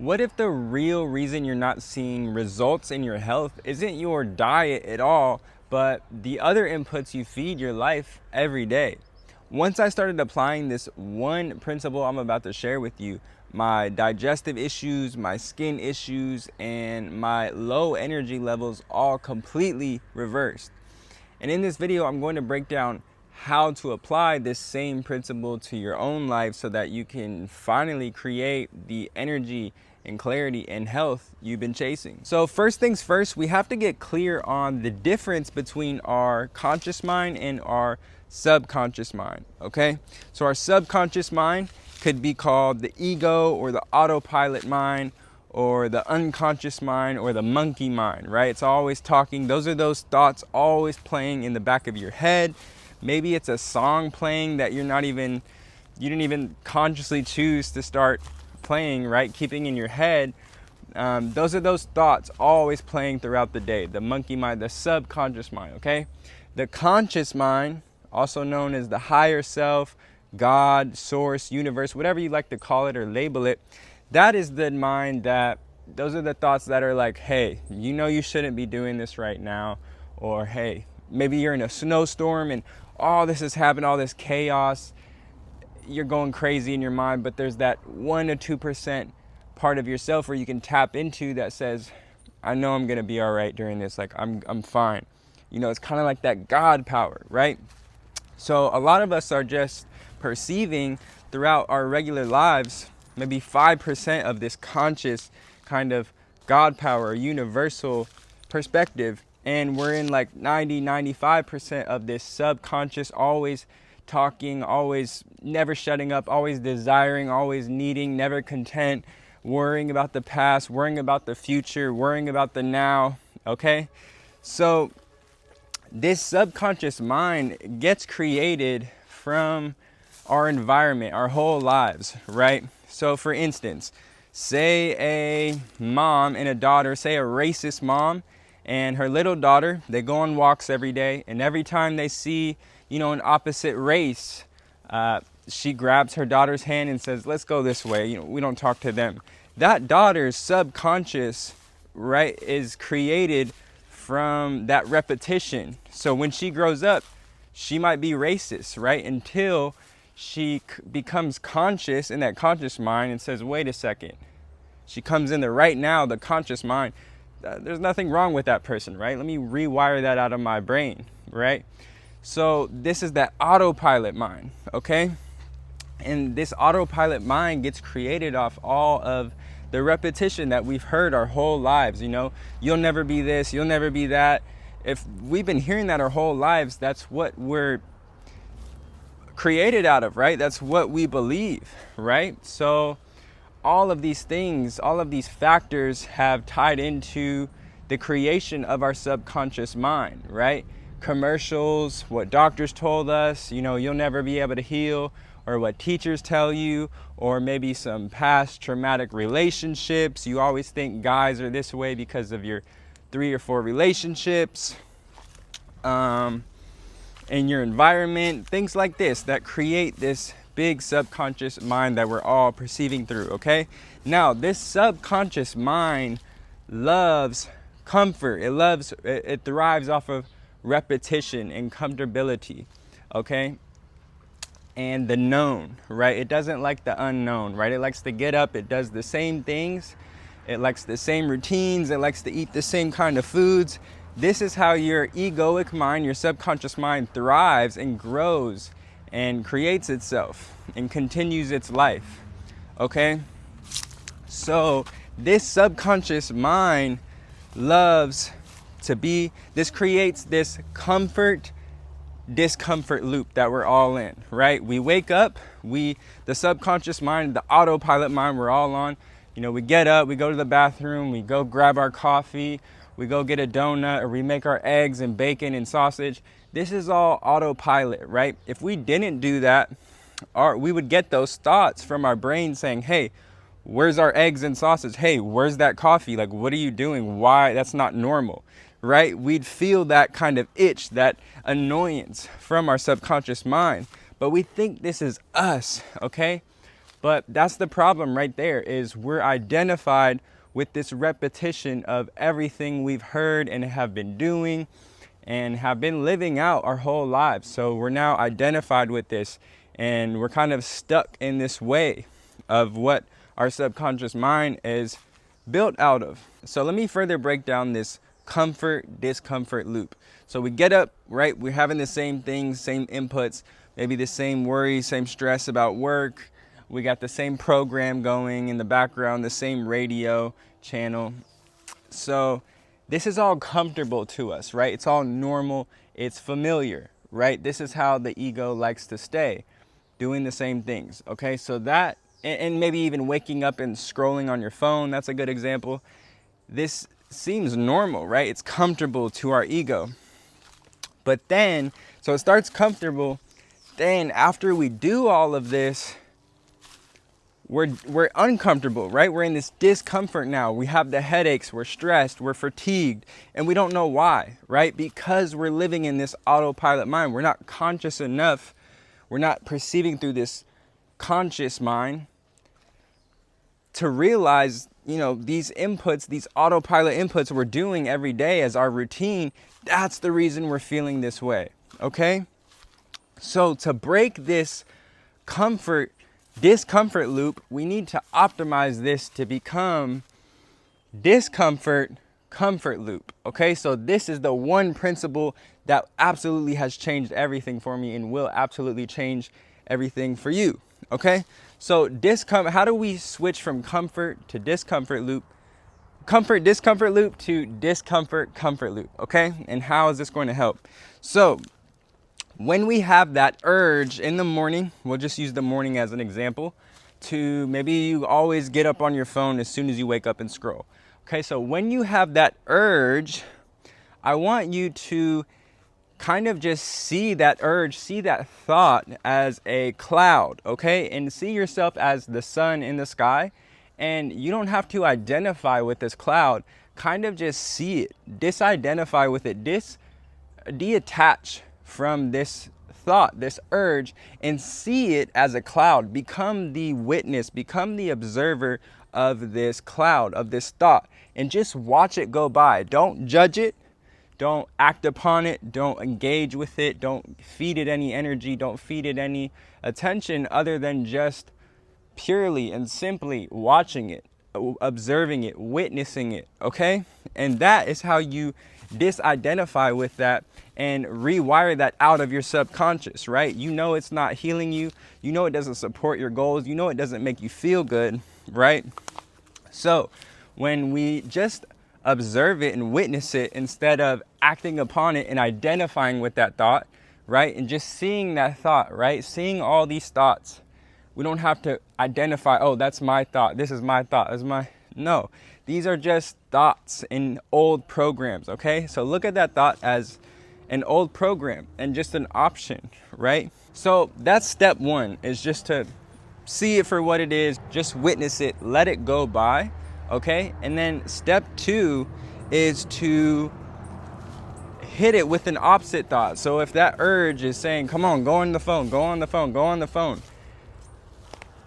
What if the real reason you're not seeing results in your health isn't your diet at all, but the other inputs you feed your life every day? Once I started applying this one principle I'm about to share with you, my digestive issues, my skin issues, and my low energy levels all completely reversed. And in this video, I'm going to break down how to apply this same principle to your own life so that you can finally create the energy and clarity and health you've been chasing. So first things first, we have to get clear on the difference between our conscious mind and our subconscious mind, okay? So our subconscious mind could be called the ego or the autopilot mind or the unconscious mind or the monkey mind, right? It's always talking. Those are those thoughts always playing in the back of your head. Maybe it's a song playing that you didn't even consciously choose to start playing, right? Keeping in your head. Those are those thoughts always playing throughout the day. The monkey mind, the subconscious mind, okay? The conscious mind, also known as the higher self, God, source, universe, whatever you like to call it or label it, that is the mind those are the thoughts that are like, hey, you know you shouldn't be doing this right now. Or, hey, maybe you're in a snowstorm and all this has happened, all this chaos, you're going crazy in your mind, but there's that 1 to 2% part of yourself where you can tap into that says, I know I'm gonna be all right during this, like I'm fine. You know, it's kind of like that God power, right? So a lot of us are just perceiving throughout our regular lives, maybe 5% of this conscious kind of God power, or universal perspective. And we're in like 95% of this subconscious, always talking, always never shutting up, always desiring, always needing, never content, worrying about the past, worrying about the future, worrying about the now, okay? So this subconscious mind gets created from our environment, our whole lives, right? So for instance, say a mom and a daughter, say a racist mom and her little daughter, they go on walks every day, and every time they see, an opposite race, she grabs her daughter's hand and says, let's go this way. We don't talk to them. That daughter's subconscious, right, is created from that repetition. So when she grows up, she might be racist, right, until she becomes conscious in that conscious mind and says, wait a second. She comes in the right now, the conscious mind. There's nothing wrong with that person, right? Let me rewire that out of my brain, right? So this is that autopilot mind, okay? And this autopilot mind gets created off all of the repetition that we've heard our whole lives, you'll never be this, you'll never be that. If we've been hearing that our whole lives, that's what we're created out of, right? That's what we believe, right? So all of these things, all of these factors have tied into the creation of our subconscious mind, right? Commercials, what doctors told us, you'll never be able to heal, or what teachers tell you, or maybe some past traumatic relationships. You always think guys are this way because of your 3 or 4 relationships, in your environment, things like this that create this big subconscious mind that we're all perceiving through, okay? Now, this subconscious mind loves comfort. It thrives off of repetition and comfortability, okay? And the known, right? It doesn't like the unknown, right? It likes to get up, it does the same things, it likes the same routines, it likes to eat the same kind of foods. This is how your egoic mind, your subconscious mind thrives and grows and creates itself and continues its life, okay? So this subconscious mind loves to this creates this discomfort loop that we're all in, right? We wake up, the subconscious mind, the autopilot mind we're all on, we get up, we go to the bathroom, we go grab our coffee, we go get a donut, or we make our eggs and bacon and sausage. This is all autopilot, right? If we didn't do that, we would get those thoughts from our brain saying, hey, where's our eggs and sausage? Hey, where's that coffee? Like, what are you doing? Why? That's not normal, right? We'd feel that kind of itch, that annoyance from our subconscious mind. But we think this is us, okay? But that's the problem right there, is we're identified with this repetition of everything we've heard and have been doing and have been living out our whole lives. So we're now identified with this, and we're kind of stuck in this way of what our subconscious mind is built out of. So let me further break down this comfort discomfort loop. So we get up, right? We're having the same things, same inputs, maybe the same worry, same stress about work. We got the same program going in the background, the same radio channel. So this is all comfortable to us, right? It's all normal. It's familiar, right? This is how the ego likes to stay, doing the same things. Okay, so that, and maybe even waking up and scrolling on your phone, that's a good example. This seems normal, right? It's comfortable to our ego. But then, so it starts comfortable. Then after we do all of this, we're uncomfortable, right? We're in this discomfort now. We have the headaches, we're stressed, we're fatigued, and we don't know why, right? Because we're living in this autopilot mind. We're not conscious enough. We're not perceiving through this conscious mind to realize, these inputs, these autopilot inputs we're doing every day as our routine, that's the reason we're feeling this way, okay? So to break this discomfort loop, we need to optimize this to become discomfort comfort loop. Okay, so this is the one principle that absolutely has changed everything for me and will absolutely change everything for you. Okay, so how do we switch from comfort to discomfort loop, comfort discomfort loop to discomfort comfort loop? Okay, and how is this going to help? So when we have that urge in the morning, we'll just use the morning as an example, to maybe you always get up on your phone as soon as you wake up and scroll. Okay, so when you have that urge, I want you to kind of just see that urge, see that thought as a cloud, okay? And see yourself as the sun in the sky. And you don't have to identify with this cloud. Kind of just see it, disidentify with it, detach from this thought, this urge, and see it as a cloud. Become the witness, become the observer of this cloud, of this thought, and just watch it go by. Don't judge it. Don't act upon it. Don't engage with it. Don't feed it any energy. Don't feed it any attention other than just purely and simply watching it, observing it, witnessing it, okay? And that is how you disidentify with that and rewire that out of your subconscious, right? You know it's not healing you. You know it doesn't support your goals. You know it doesn't make you feel good, right? So when we just observe it and witness it instead of acting upon it and identifying with that thought, right? And just seeing that thought, right? Seeing all these thoughts. We don't have to identify, oh, that's my thought. This is my thought. No, these are just thoughts in old programs, okay? So look at that thought as an old program and just an option, right? So that's step one, is just to see it for what it is, just witness it, let it go by, okay? And then step two is to hit it with an opposite thought. So if that urge is saying, come on, go on the phone, go on the phone, go on the phone,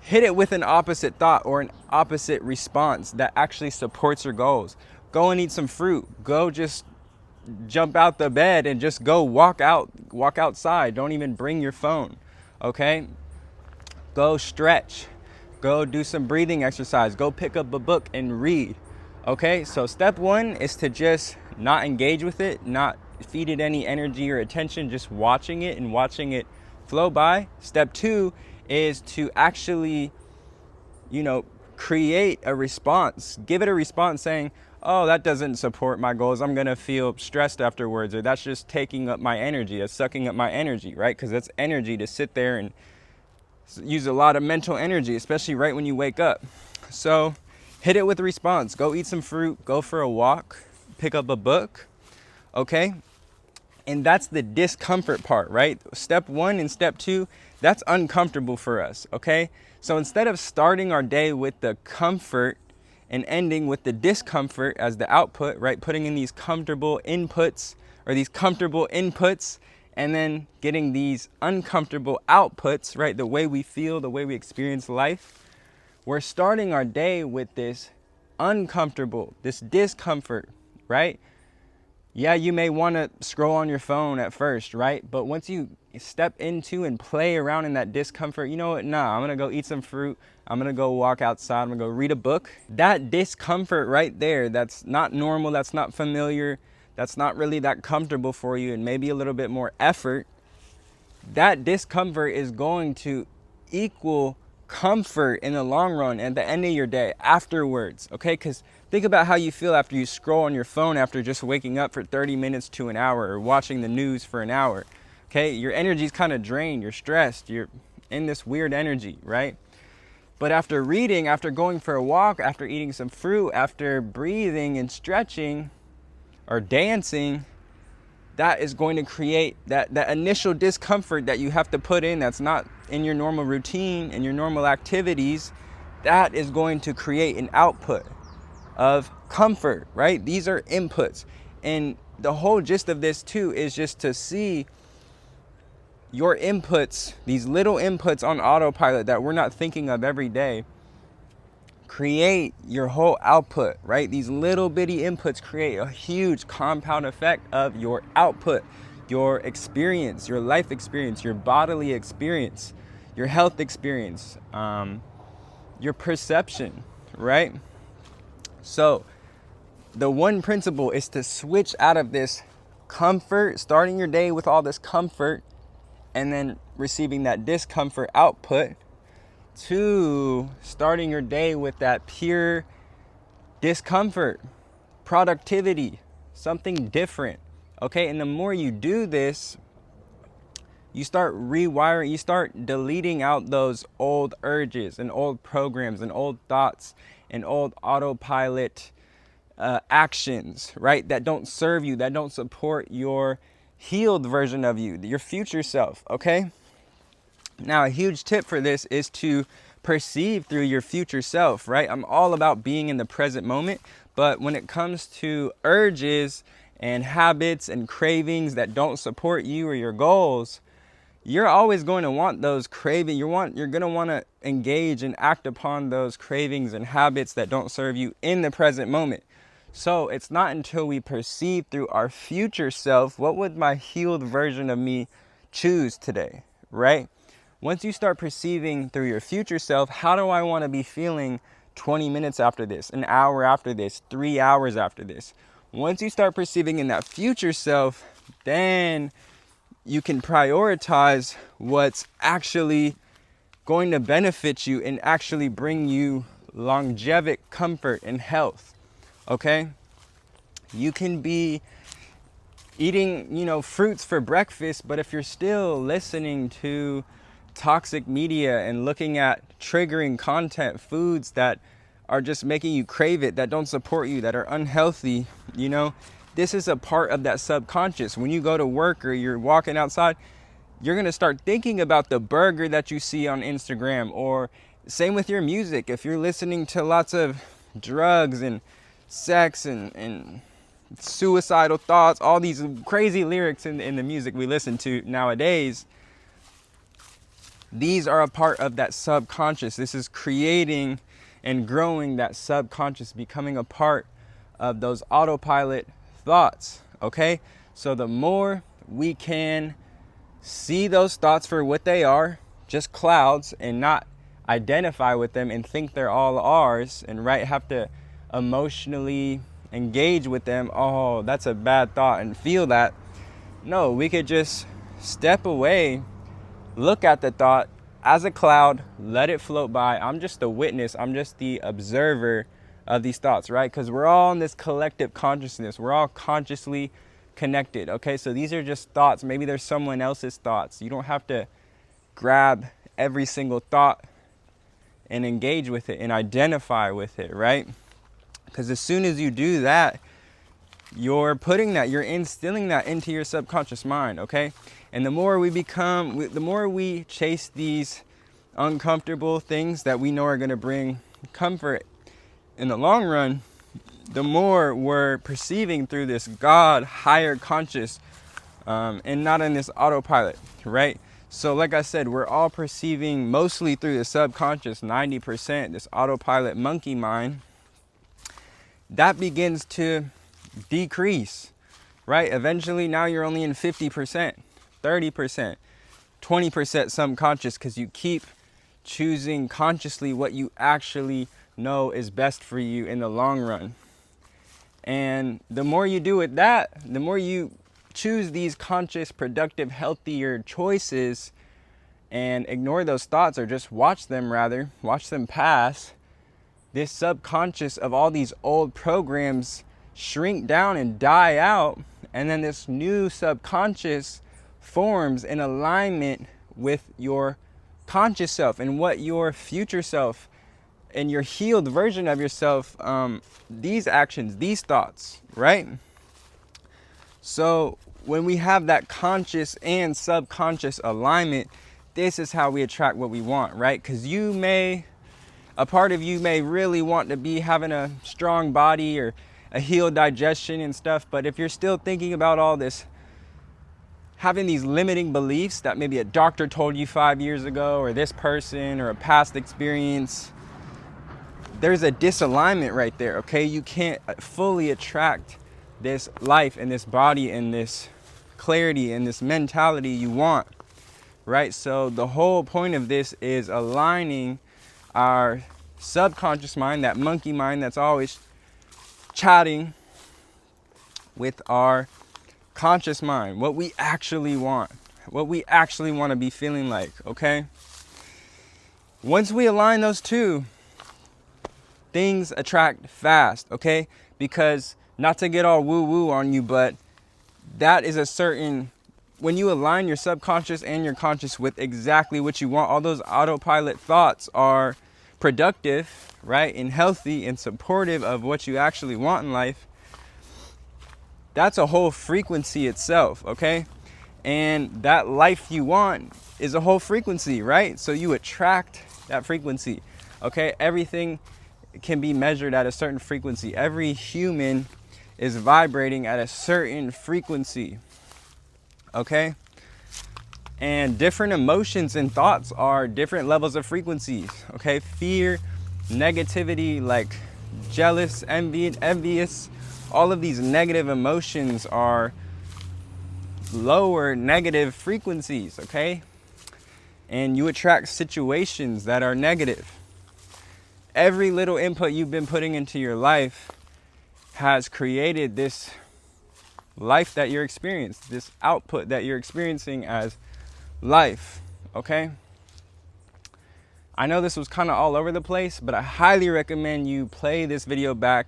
hit it with an opposite thought or an opposite response that actually supports your goals. Go and eat some fruit. Go just jump out the bed and just go walk outside. Don't even bring your phone, okay? Go stretch. Go do some breathing exercise. Go pick up a book and read, okay? So step one is to just not engage with it, not feed it any energy or attention, just watching it and watching it flow by. Step two is to actually, create a response. Give it a response saying, oh, that doesn't support my goals. I'm going to feel stressed afterwards, or that's just taking up my energy. That's sucking up my energy, right? Because that's energy to sit there and use a lot of mental energy, especially right when you wake up. So hit it with a response. Go eat some fruit. Go for a walk. Pick up a book, okay? And that's the discomfort part, right? Step one and step two, that's uncomfortable for us, okay? So instead of starting our day with the comfort and ending with the discomfort as the output, right? Putting in these comfortable inputs and then getting these uncomfortable outputs, right? The way we feel, the way we experience life. we're starting our day with this uncomfortable, this discomfort, right? Yeah, you may want to scroll on your phone at first, right? But once you step into and play around in that discomfort, you know what? Nah, I'm going to go eat some fruit. I'm going to go walk outside. I'm going to go read a book. That discomfort right there, that's not normal. That's not familiar. That's not really that comfortable for you, and maybe a little bit more effort. That discomfort is going to equal comfort in the long run at the end of your day afterwards, okay? Because think about how you feel after you scroll on your phone after just waking up for 30 minutes to an hour, or watching the news for an hour, okay? Your energy's kind of drained, you're stressed, you're in this weird energy, right? But after reading, after going for a walk, after eating some fruit, after breathing and stretching or dancing, that is going to create that initial discomfort that you have to put in, that's not in your normal routine and your normal activities. That is going to create an output of comfort, right? These are inputs. And the whole gist of this too is just to see your inputs, these little inputs on autopilot that we're not thinking of every day, create your whole output, right? These little bitty inputs create a huge compound effect of your output, your experience, your life experience, your bodily experience, your health experience, your perception, right? So the one principle is to switch out of this comfort, starting your day with all this comfort and then receiving that discomfort output, to starting your day with that pure discomfort, productivity, something different, okay? And the more you do this, you start rewiring, you start deleting out those old urges and old programs and old thoughts and old autopilot actions, right? That don't serve you, that don't support your healed version of you, your future self, okay? Now, a huge tip for this is to perceive through your future self, right? I'm all about being in the present moment, but when it comes to urges and habits and cravings that don't support you or your goals, you're always going to want those cravings. You're going to want to engage and act upon those cravings and habits that don't serve you in the present moment. So it's not until we perceive through our future self, what would my healed version of me choose today, right? Once you start perceiving through your future self, how do I want to be feeling 20 minutes after this, an hour after this, 3 hours after this? Once you start perceiving in that future self, then you can prioritize what's actually going to benefit you and actually bring you longevic comfort and health, okay? You can be eating, fruits for breakfast, but if you're still listening to toxic media and looking at triggering content, foods that are just making you crave it, that don't support you, that are unhealthy, this is a part of that subconscious. When you go to work or you're walking outside, you're going to start thinking about the burger that you see on Instagram. Or same with your music. If you're listening to lots of drugs and sex and suicidal thoughts, all these crazy lyrics in the music we listen to nowadays, these are a part of that subconscious. This is creating and growing that subconscious, becoming a part of those autopilot thoughts, okay? So the more we can see those thoughts for what they are, just clouds, and not identify with them and think they're all ours, and have to emotionally engage with them, oh, that's a bad thought, and feel that. No, we could just step away, look at the thought as a cloud, let it float by. I'm just the witness, I'm just the observer of these thoughts, right? Because we're all in this collective consciousness. We're all consciously connected, okay? So these are just thoughts. Maybe there's someone else's thoughts. You don't have to grab every single thought and engage with it and identify with it, right? Because as soon as you do that, you're instilling that into your subconscious mind, okay? And the more we chase these uncomfortable things that we know are going to bring comfort in the long run, the more we're perceiving through this God higher conscious, and not in this autopilot, right? So like I said, we're all perceiving mostly through the subconscious, 90%, this autopilot monkey mind. That begins to decrease, right? Eventually now you're only in 50%, 30%, 20% subconscious, because you keep choosing consciously what you actually know is best for you in the long run. And the more you do with that, the more you choose these conscious, productive, healthier choices and ignore those thoughts, or just watch them pass, this subconscious of all these old programs shrink down and die out. And then this new subconscious forms in alignment with your conscious self and what your future self and your healed version of yourself, these actions, these thoughts, right? So when we have that conscious and subconscious alignment, this is how we attract what we want, right? Because a part of you may really want to be having a strong body or a healed digestion and stuff, but if you're still thinking about all this, having these limiting beliefs that maybe a doctor told you 5 years ago, or this person, or a past experience, there's a disalignment right there, okay? You can't fully attract this life and this body and this clarity and this mentality you want, right? So the whole point of this is aligning our subconscious mind, that monkey mind that's always chatting, with our conscious mind, what we actually want to be feeling like, okay? Once we align those two, things attract fast, okay? Because, not to get all woo-woo on you, but that is when you align your subconscious and your conscious with exactly what you want, all those autopilot thoughts are productive, right? And healthy and supportive of what you actually want in life. That's a whole frequency itself, okay? And that life you want is a whole frequency, right? So you attract that frequency, okay? Everything can be measured at a certain frequency. Every human is vibrating at a certain frequency, okay? And different emotions and thoughts are different levels of frequencies, okay? Fear, negativity, like jealous, envious, all of these negative emotions are lower negative frequencies, okay? And you attract situations that are negative. Every little input you've been putting into your life has created this life that you're experiencing, this output that you're experiencing as life, okay? I know this was kind of all over the place, but I highly recommend you play this video back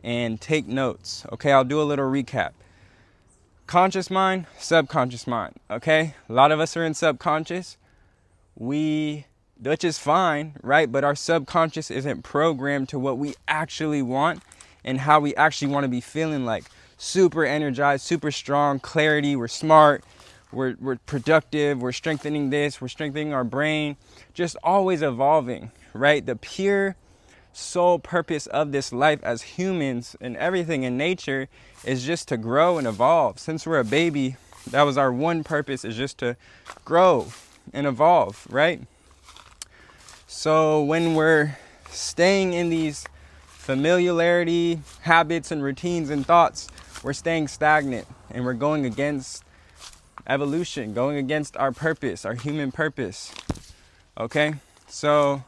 and take notes, okay? I'll do a little recap. Conscious mind, subconscious mind, okay? A lot of us are in subconscious, which is fine, right? But our subconscious isn't programmed to what we actually want and how we actually want to be feeling like. Super energized, super strong, clarity, we're smart, we're productive, we're strengthening this, we're strengthening our brain, just always evolving, right? The pure sole purpose of this life as humans and everything in nature is just to grow and evolve. Since we're a baby, that was our one purpose, is just to grow and evolve, right? So when we're staying in these familiarity, habits and routines and thoughts, we're staying stagnant and we're going against evolution, going against our purpose, our human purpose, okay? So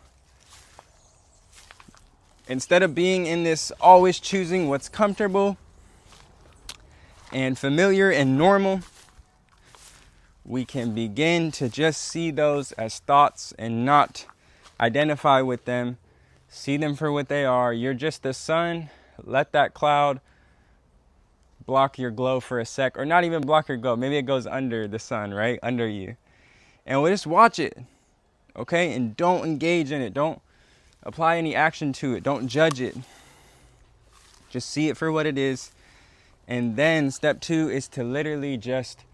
instead of being in this always choosing what's comfortable and familiar and normal, we can begin to just see those as thoughts and not identify with them. See them for what they are. You're just the sun. Let that cloud block your glow for a sec, or not even block your glow. Maybe it goes under the sun, right? Under you. And we'll just watch it, okay? And don't engage in it. Don't apply any action to it. Don't judge it. Just see it for what it is. And then step 2 is to literally just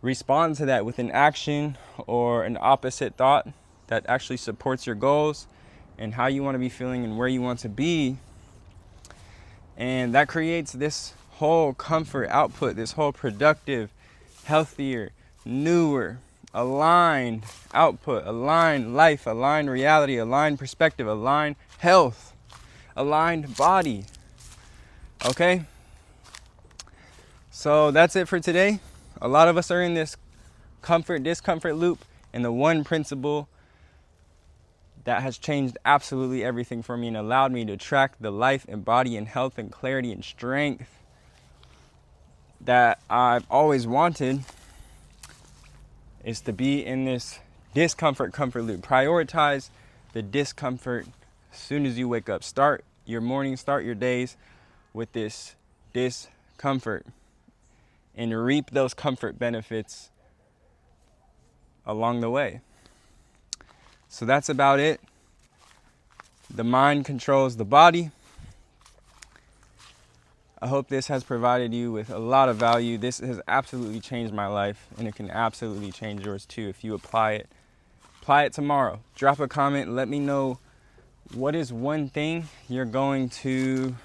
respond to that with an action or an opposite thought that actually supports your goals and how you want to be feeling and where you want to be. And that creates this whole comfort output, this whole productive, healthier, newer, aligned output, aligned life, aligned reality, aligned perspective, aligned health, aligned body. Okay? So that's it for today. A lot of us are in this comfort discomfort loop, and the one principle that has changed absolutely everything for me and allowed me to track the life and body and health and clarity and strength that I've always wanted is to be in this discomfort comfort loop. Prioritize the discomfort as soon as you wake up. Start your morning, start your days with this discomfort and reap those comfort benefits along the way. So that's about it. The mind controls the body. I hope this has provided you with a lot of value. This has absolutely changed my life, and it can absolutely change yours too if you apply it. Apply it tomorrow. Drop a comment. Let me know what is one thing you're going to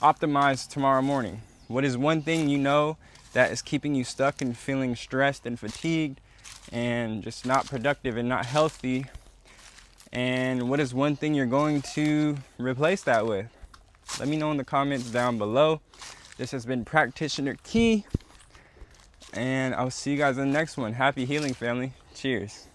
optimize tomorrow morning. What is one thing you know that is keeping you stuck and feeling stressed and fatigued and just not productive and not healthy? And what is one thing you're going to replace that with? Let me know in the comments down below. This has been Practitioner Key, and I'll see you guys in the next one. Happy healing, family. Cheers.